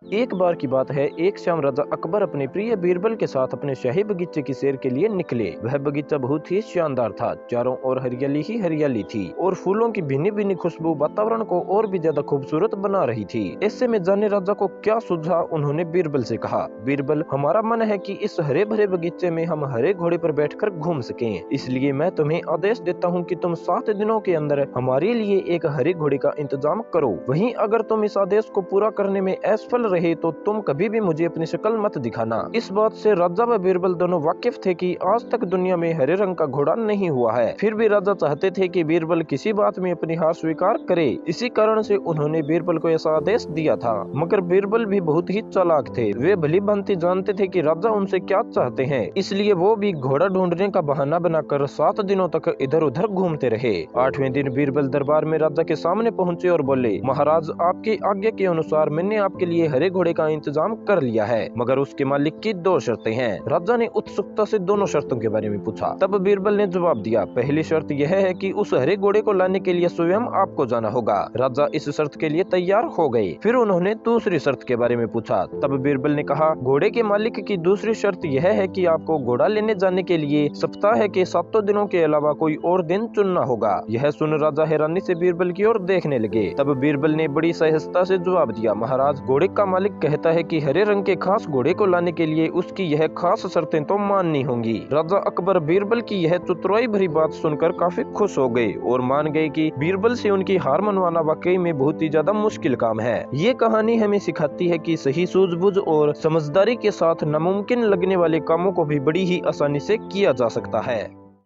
एक बार की बात है, एक शाम राजा अकबर अपने प्रिय बीरबल के साथ अपने शाही बगीचे की सैर के लिए निकले। वह बगीचा बहुत ही शानदार था। चारों ओर हरियाली ही हरियाली थी और फूलों की भिन्नी भिन्नी खुशबू वातावरण को और भी ज्यादा खूबसूरत बना रही थी। ऐसे में जाने राजा को क्या सूझा, उन्होंने बीरबल से कहा, बीरबल, हमारा मन है कि इस हरे भरे बगीचे में हम हरे घोड़े पर बैठकर घूम सकें। इसलिए मैं तुम्हें आदेश देता हूँ कि तुम 7 दिनों के अंदर हमारे लिए एक हरे घोड़े का इंतजाम करो। वहीं अगर तुम इस आदेश को पूरा करने में असफल रहे तो तुम कभी भी मुझे अपनी शक्ल मत दिखाना। इस बात से राजा व बीरबल दोनों वाकिफ थे कि आज तक दुनिया में हरे रंग का घोड़ा नहीं हुआ है। फिर भी राजा चाहते थे कि बीरबल किसी बात में अपनी हार स्वीकार करे। इसी कारण से उन्होंने बीरबल को ऐसा आदेश दिया था। मगर बीरबल भी बहुत ही चालाक थे। वे भली भांति जानते थे कि राजा उनसे क्या चाहते हैं, इसलिए वो भी घोड़ा ढूंढने का बहाना बनाकर 7 दिनों तक इधर उधर घूमते रहे। 8वें दिन बीरबल दरबार में राजा के सामने पहुंचे और बोले, महाराज, आपकी आज्ञा के अनुसार मैंने आपके लिए हरे घोड़े का इंतजाम कर लिया है, मगर उसके मालिक की 2 शर्तें हैं। राजा ने उत्सुकता से दोनों शर्तों के बारे में पूछा। तब बीरबल ने जवाब दिया, पहली शर्त यह है कि उस हरे घोड़े को लाने के लिए स्वयं आपको जाना होगा। राजा इस शर्त के लिए तैयार हो गए। फिर उन्होंने दूसरी शर्त के बारे में पूछा। तब बीरबल ने कहा, घोड़े के मालिक की दूसरी शर्त यह है कि आपको घोड़ा लेने जाने के लिए सप्ताह के 7 दिनों के अलावा कोई और दिन चुनना होगा। यह सुन राजा हैरानी से बीरबल की ओर देखने लगे। तब बीरबल ने बड़ी सहजता से जवाब दिया, महाराज, घोड़े का मालिक कहता है कि हरे रंग के खास घोड़े को लाने के लिए उसकी यह खास शर्तें तो माननी होंगी। राजा अकबर बीरबल की यह चतुराई भरी बात सुनकर काफी खुश हो गए और मान गए कि बीरबल से उनकी हार मनवाना वाकई में बहुत ही ज्यादा मुश्किल काम है। ये कहानी हमें सिखाती है कि सही सूझबूझ और समझदारी के साथ नामुमकिन लगने वाले कामों को भी बड़ी ही आसानी से किया जा सकता है।